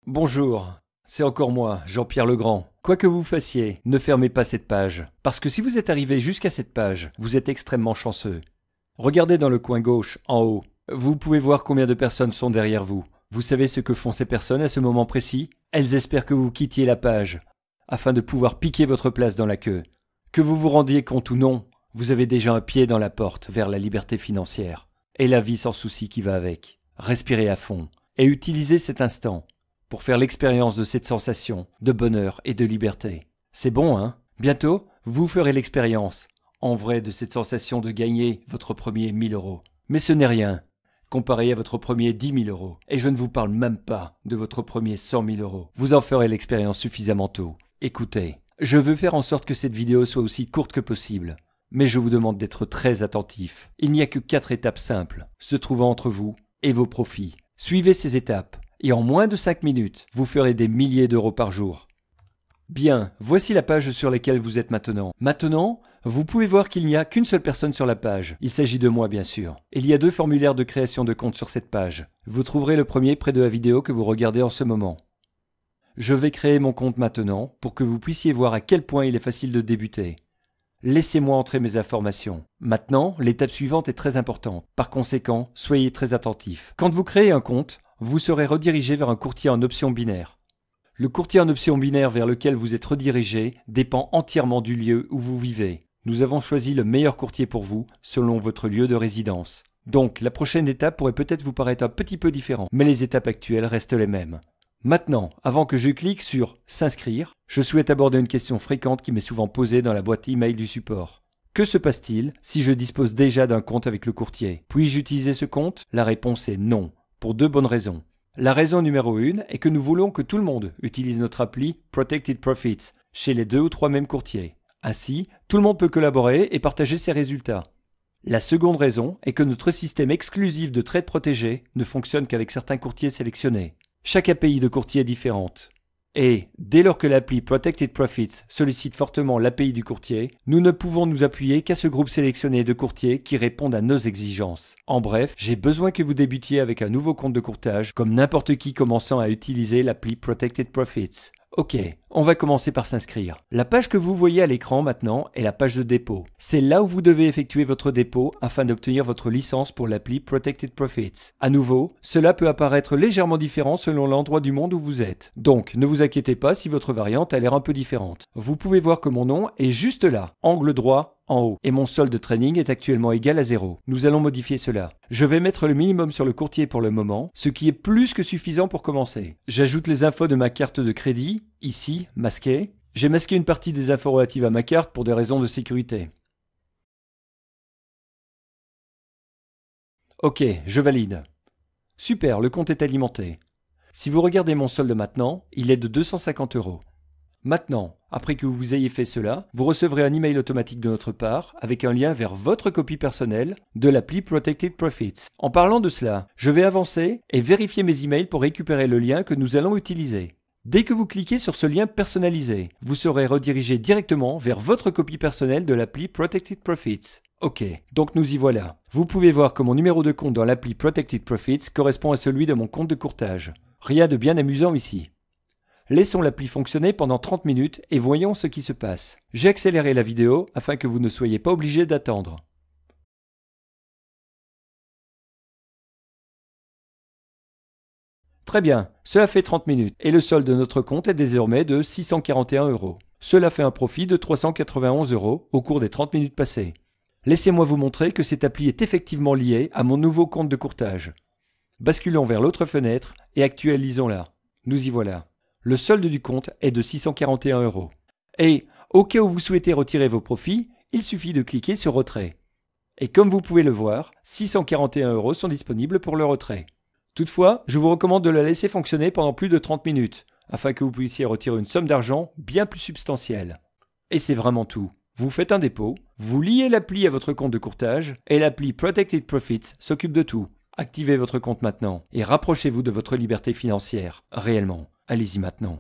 Bonjour, c'est encore moi, Jean-Pierre Legrand. Quoi que vous fassiez, ne fermez pas cette page. Parce que si vous êtes arrivé jusqu'à cette page, vous êtes extrêmement chanceux. Regardez dans le coin gauche, en haut. Vous pouvez voir combien de personnes sont derrière vous. Vous savez ce que font ces personnes à ce moment précis? Elles espèrent que vous quittiez la page, afin de pouvoir piquer votre place dans la queue. Que vous vous rendiez compte ou non, vous avez déjà un pied dans la porte vers la liberté financière. Et la vie sans souci qui va avec. Respirez à fond et utilisez cet instant pour faire l'expérience de cette sensation de bonheur et de liberté. C'est bon, hein? Bientôt, vous ferez l'expérience, en vrai, de cette sensation de gagner votre premier 1000 €. Mais ce n'est rien, comparé à votre premier 10 000 €. Et je ne vous parle même pas de votre premier 100 000 €. Vous en ferez l'expérience suffisamment tôt. Écoutez, je veux faire en sorte que cette vidéo soit aussi courte que possible. Mais je vous demande d'être très attentif. Il n'y a que 4 étapes simples, se trouvant entre vous et vos profits. Suivez ces étapes. Et en moins de 5 minutes, vous ferez des milliers d'euros par jour. Bien, voici la page sur laquelle vous êtes maintenant. Maintenant, vous pouvez voir qu'il n'y a qu'une seule personne sur la page. Il s'agit de moi, bien sûr. Il y a 2 formulaires de création de compte sur cette page. Vous trouverez le premier près de la vidéo que vous regardez en ce moment. Je vais créer mon compte maintenant pour que vous puissiez voir à quel point il est facile de débuter. Laissez-moi entrer mes informations. Maintenant, l'étape suivante est très importante. Par conséquent, soyez très attentifs. Quand vous créez un compte, vous serez redirigé vers un courtier en option binaire. Le courtier en option binaire vers lequel vous êtes redirigé dépend entièrement du lieu où vous vivez. Nous avons choisi le meilleur courtier pour vous, selon votre lieu de résidence. Donc, la prochaine étape pourrait peut-être vous paraître un petit peu différente, mais les étapes actuelles restent les mêmes. Maintenant, avant que je clique sur « S'inscrire », je souhaite aborder une question fréquente qui m'est souvent posée dans la boîte email du support. Que se passe-t-il si je dispose déjà d'un compte avec le courtier? Puis-je utiliser ce compte? La réponse est non, pour 2 bonnes raisons. La raison numéro 1 est que nous voulons que tout le monde utilise notre appli Protected Profits chez les 2 ou 3 mêmes courtiers. Ainsi, tout le monde peut collaborer et partager ses résultats. La seconde raison est que notre système exclusif de trade protégé ne fonctionne qu'avec certains courtiers sélectionnés. Chaque API de courtier est différente. Et, dès lors que l'appli Protected Profits sollicite fortement l'API du courtier, nous ne pouvons nous appuyer qu'à ce groupe sélectionné de courtiers qui répondent à nos exigences. En bref, j'ai besoin que vous débutiez avec un nouveau compte de courtage, comme n'importe qui commençant à utiliser l'appli Protected Profits. Ok, on va commencer par s'inscrire. La page que vous voyez à l'écran maintenant est la page de dépôt. C'est là où vous devez effectuer votre dépôt afin d'obtenir votre licence pour l'appli Protected Profits. À nouveau, cela peut apparaître légèrement différent selon l'endroit du monde où vous êtes. Donc, ne vous inquiétez pas si votre variante a l'air un peu différente. Vous pouvez voir que mon nom est juste là, angle droit, en haut, et mon solde de trading est actuellement égal à 0. Nous allons modifier cela. Je vais mettre le minimum sur le courtier pour le moment, ce qui est plus que suffisant pour commencer. J'ajoute les infos de ma carte de crédit, ici, masquée. J'ai masqué une partie des infos relatives à ma carte pour des raisons de sécurité. Ok, je valide. Super, le compte est alimenté. Si vous regardez mon solde maintenant, il est de 250 €. Maintenant, après que vous ayez fait cela, vous recevrez un email automatique de notre part avec un lien vers votre copie personnelle de l'appli Protected Profits. En parlant de cela, je vais avancer et vérifier mes emails pour récupérer le lien que nous allons utiliser. Dès que vous cliquez sur ce lien personnalisé, vous serez redirigé directement vers votre copie personnelle de l'appli Protected Profits. Ok, donc nous y voilà. Vous pouvez voir que mon numéro de compte dans l'appli Protected Profits correspond à celui de mon compte de courtage. Rien de bien amusant ici. Laissons l'appli fonctionner pendant 30 minutes et voyons ce qui se passe. J'ai accéléré la vidéo afin que vous ne soyez pas obligés d'attendre. Très bien, cela fait 30 minutes et le solde de notre compte est désormais de 641 €. Cela fait un profit de 391 € au cours des 30 minutes passées. Laissez-moi vous montrer que cette appli est effectivement liée à mon nouveau compte de courtage. Basculons vers l'autre fenêtre et actualisons-la. Nous y voilà. Le solde du compte est de 641 €. Et, au cas où vous souhaitez retirer vos profits, il suffit de cliquer sur Retrait. Et comme vous pouvez le voir, 641 € sont disponibles pour le retrait. Toutefois, je vous recommande de la laisser fonctionner pendant plus de 30 minutes, afin que vous puissiez retirer une somme d'argent bien plus substantielle. Et c'est vraiment tout. Vous faites un dépôt, vous liez l'appli à votre compte de courtage, et l'appli Protected Profits s'occupe de tout. Activez votre compte maintenant et rapprochez-vous de votre liberté financière, réellement. Allez-y maintenant.